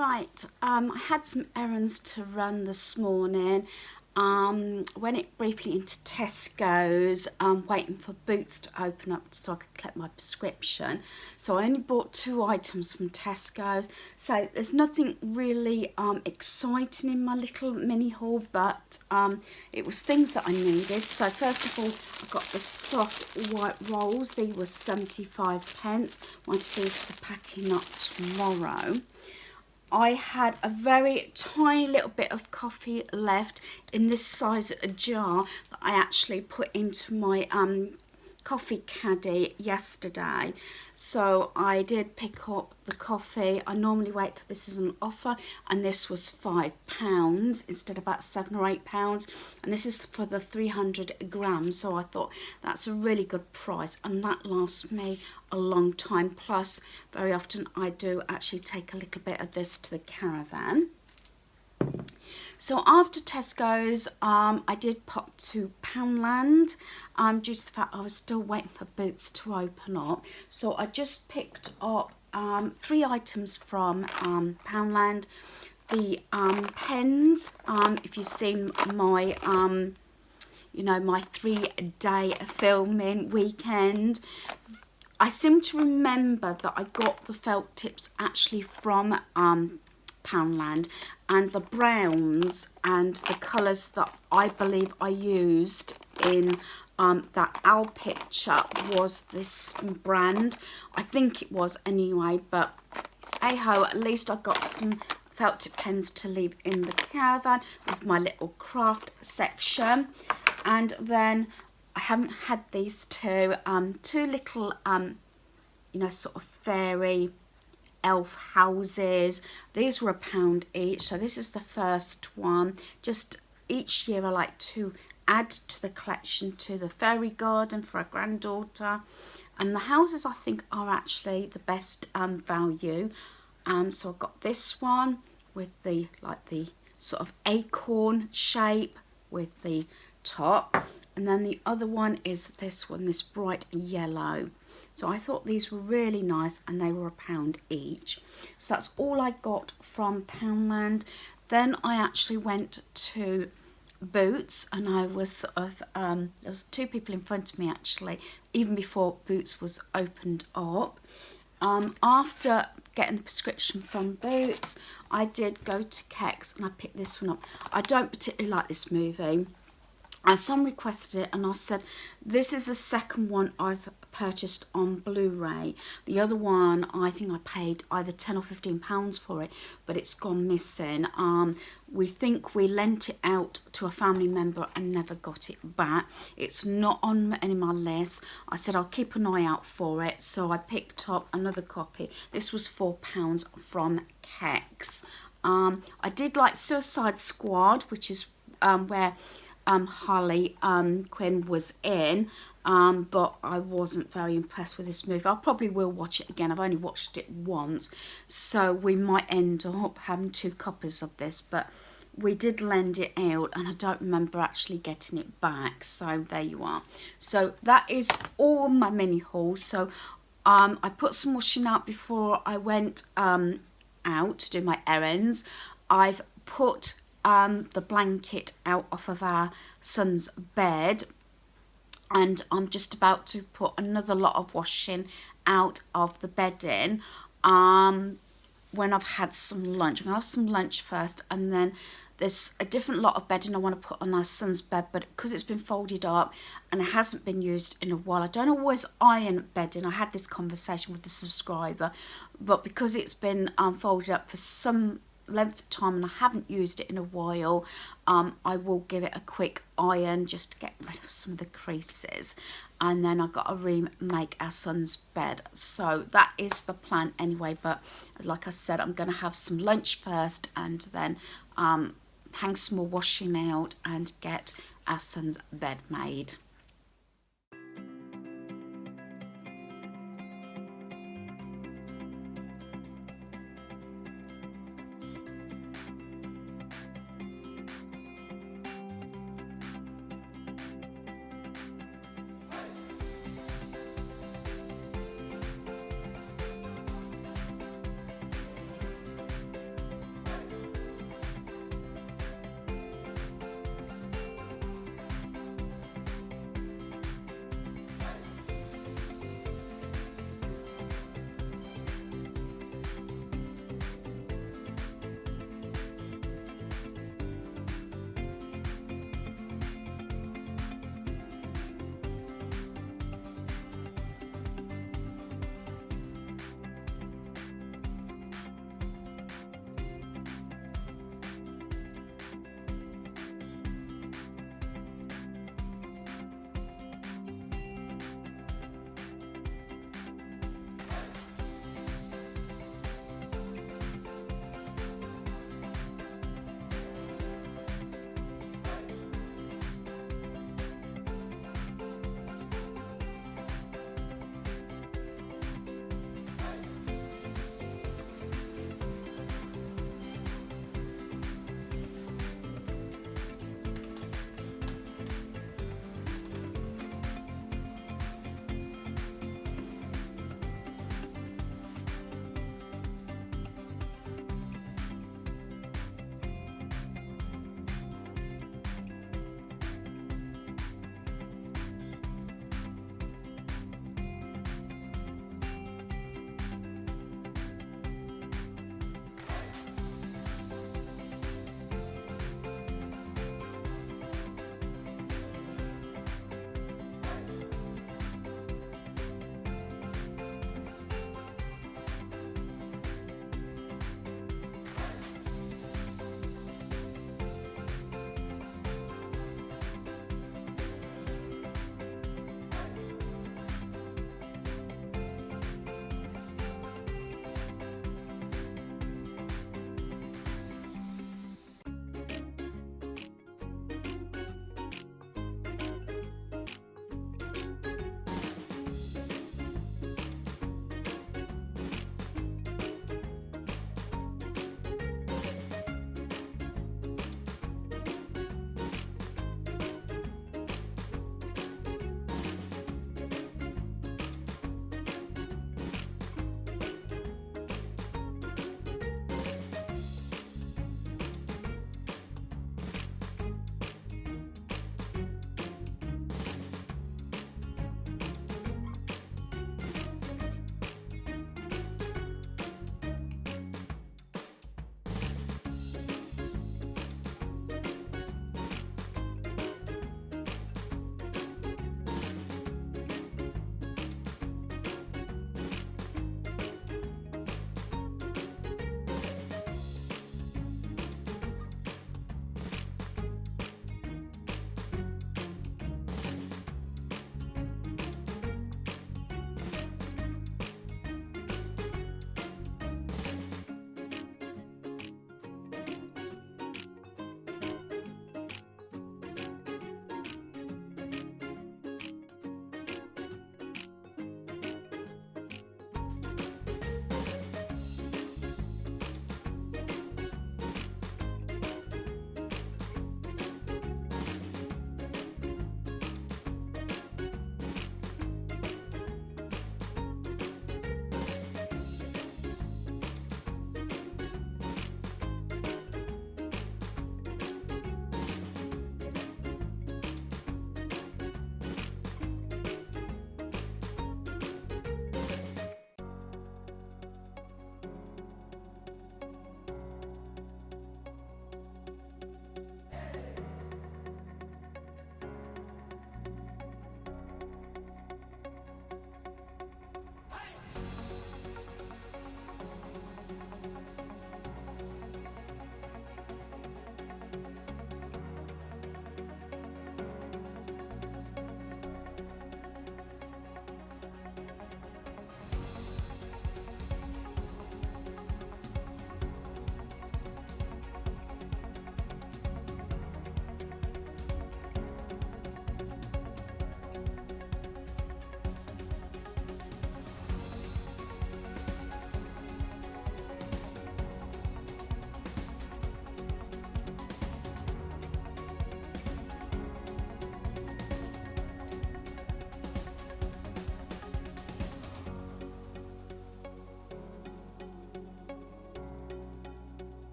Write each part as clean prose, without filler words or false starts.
Right, I had some errands to run this morning. Went it briefly into Tesco's, waiting for Boots to open up so I could collect my prescription. So I only bought 2 items from Tesco's. So there's nothing really exciting in my little mini haul, but it was things that I needed. So first of all, I got the soft white rolls. These were 75p. Wanted these for packing up tomorrow. I had a very tiny little bit of coffee left in this size jar that I actually put into my coffee caddy yesterday. So I did pick up the coffee. I normally wait till this is on offer, and this was £5 instead of about £7 or £8, and this is for the 300 grams. So I thought that's a really good price, and that lasts me a long time. Plus, very often I do actually take a little bit of this to the caravan. So after Tesco's, I did pop to Poundland due to the fact I was still waiting for Boots to open up. So I just picked up 3 items from Poundland. The pens, if you've seen my, my 3-day filming weekend, I seem to remember that I got the felt tips actually from Poundland, and the browns and the colours that I believe I used in that owl picture was this brand. I think it was anyway, but hey ho, at least I got some felt tip pens to leave in the caravan with my little craft section. And then I haven't had these two little sort of fairy elf houses. These were £1 each, so this is the first one. Just each year I like to add to the collection to the fairy garden for a granddaughter, and the houses I think are actually the best value. So I got this one with the sort of acorn shape with the top, and then the other one is this one, this bright yellow. So I thought these were really nice, and they were £1 each. So that's all I got from Poundland. Then I actually went to Boots, and I was sort of, there was 2 people in front of me actually, even before Boots was opened up. After getting the prescription from Boots, I did go to Kex, and I picked this one up. I don't particularly like this movie. And some requested it, and I said, this is the second one I've purchased on Blu-ray. The other one, I think I paid either £10 or £15 for it, but it's gone missing. We think we lent it out to a family member and never got it back. It's not on any of my lists. I said I'll keep an eye out for it, so I picked up another copy. This was £4 from Kex. I did like Suicide Squad, which is where Harley Quinn was in, but I wasn't very impressed with this movie. I probably will watch it again. I've only watched it once, so we might end up having 2 copies of this, but we did lend it out, and I don't remember actually getting it back. So there you are. So that is all my mini haul. So I put some washing out before I went out to do my errands. I've put the blanket out off of our son's bed, and I'm just about to put another lot of washing out of the bedding when I've had some lunch. I'm going to have some lunch first, and then there's a different lot of bedding I want to put on our son's bed, but because it's been folded up and it hasn't been used in a while, I don't always iron bedding. I had this conversation with the subscriber, but because it's been folded up for some length of time and I haven't used it in a while, I will give it a quick iron just to get rid of some of the creases, and then I've got to remake our son's bed. So that is the plan anyway, but like I said, I'm going to have some lunch first, and then hang some more washing out and get our son's bed made.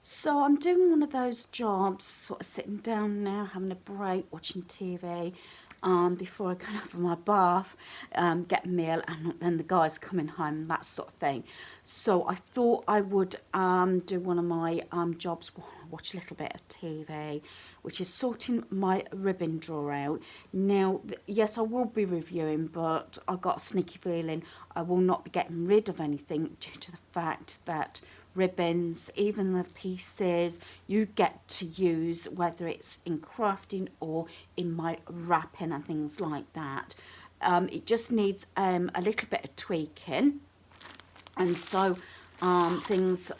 So I'm doing one of those jobs, sort of sitting down now, having a break, watching TV, before I go and have my bath, get a meal, and then the guys coming home, that sort of thing. So I thought I would do one of my jobs, watch a little bit of TV, which is sorting my ribbon drawer out. Now, yes, I will be reviewing, but I've got a sneaky feeling I will not be getting rid of anything due to the fact that ribbons, even the pieces you get to use, whether it's in crafting or in my wrapping and things like that. It just needs a little bit of tweaking. And so things,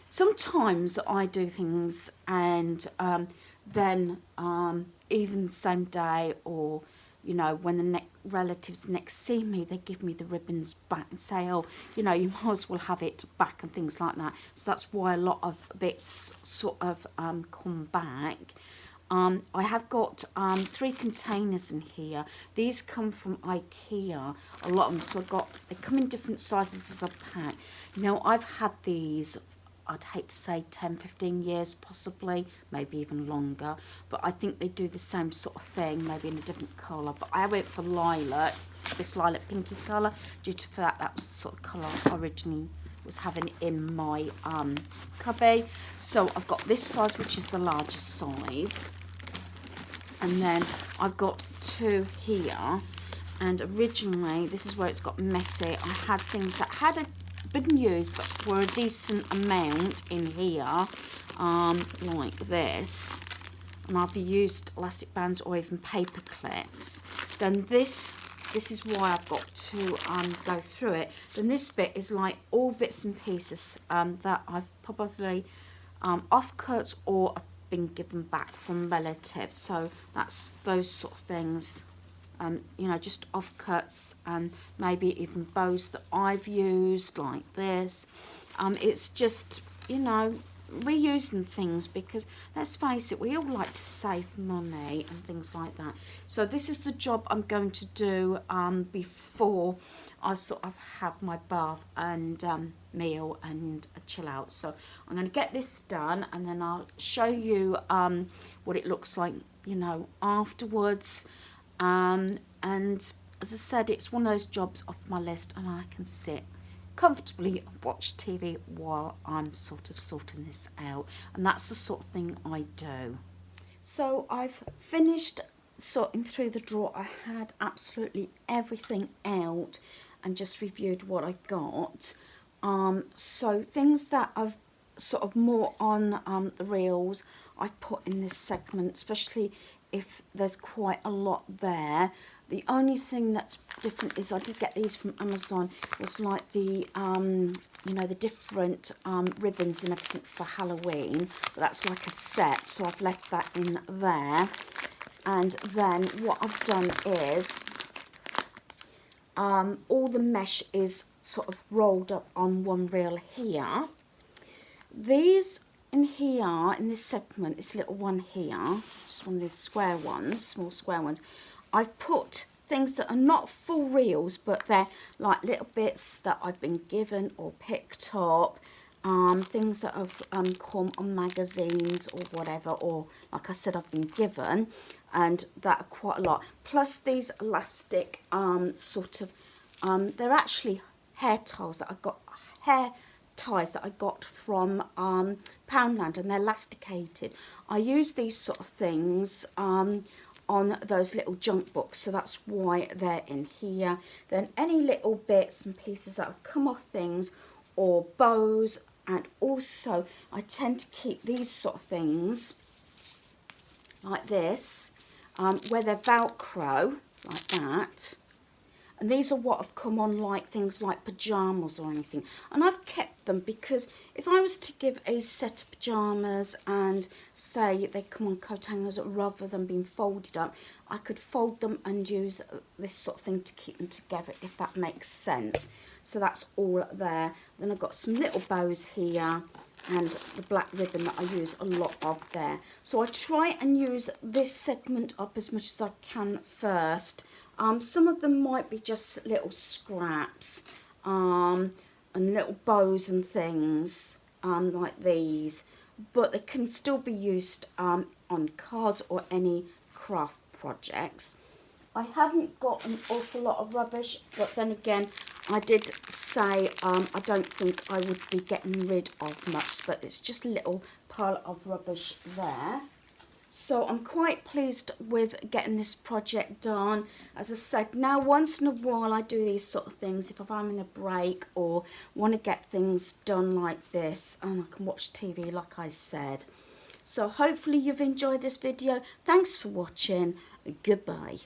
sometimes I do things and then even the same day, or you know, when the relatives next see me, they give me the ribbons back and say, oh, you know, you might as well have it back and things like that. So that's why a lot of bits sort of come back. I have got 3 containers in here. These come from IKEA, a lot of them. So they come in different sizes as a pack. Now, I've had these, I'd hate to say 10, 15 years possibly, maybe even longer. But I think they do the same sort of thing, maybe in a different colour. But I went for lilac, this lilac pinky colour, due to the fact that was the sort of colour I originally was having in my cubby. So I've got this size, which is the largest size. And then I've got 2 here. And originally, this is where it's got messy. I had things that had been used but were a decent amount in here, like this. And I've used elastic bands or even paper clips. Then this is why I've got to go through it. Then this bit is like all bits and pieces that I've probably offcuts or been given back from relatives. So that's those sort of things, you know, just offcuts and maybe even bows that I've used like this. It's just, you know, reusing things, because let's face it, we all like to save money and things like that. So this is the job I'm going to do before I sort of have my bath and meal and a chill out. So I'm going to get this done, and then I'll show you what it looks like, you know, afterwards. And as I said, it's one of those jobs off my list, and I can sit comfortably watch TV while I'm sort of sorting this out, and that's the sort of thing I do. So I've finished sorting through the drawer. I had absolutely everything out and just reviewed what I got. So things that I've sort of more on the reels, I've put in this segment, especially if there's quite a lot there. The only thing that's different is I did get these from Amazon. It was like the, you know, the different ribbons and everything for Halloween. But that's like a set, so I've left that in there. And then what I've done is all the mesh is sort of rolled up on one reel here. These in here, in this segment, this little one here, just one of these square ones, small square ones, I've put things that are not full reels, but they're like little bits that I've been given or picked up, things that have come on magazines or whatever, or like I said, I've been given, and that are quite a lot. Plus these elastic sort of, they're actually hair ties that I got, hair ties that I got from Poundland, and they're elasticated. I use these sort of things on those little junk books, so that's why they're in here. Then any little bits and pieces that have come off things, or bows, and also I tend to keep these sort of things like this, where they're Velcro like that. And these are what have come on like things like pyjamas or anything. And I've kept them because if I was to give a set of pyjamas and say they come on coat hangers rather than being folded up, I could fold them and use this sort of thing to keep them together, if that makes sense. So that's all there. Then I've got some little bows here and the black ribbon that I use a lot of there. So I try and use this segment up as much as I can first. Some of them might be just little scraps and little bows and things. like these, but they can still be used on cards or any craft projects. I haven't got an awful lot of rubbish, but then again, I did say I don't think I would be getting rid of much, but it's just a little pile of rubbish there. So I'm quite pleased with getting this project done. As I said, now once in a while I do these sort of things if I'm having a break or want to get things done like this, and I can watch TV like I said. So hopefully you've enjoyed this video. Thanks for watching. Goodbye.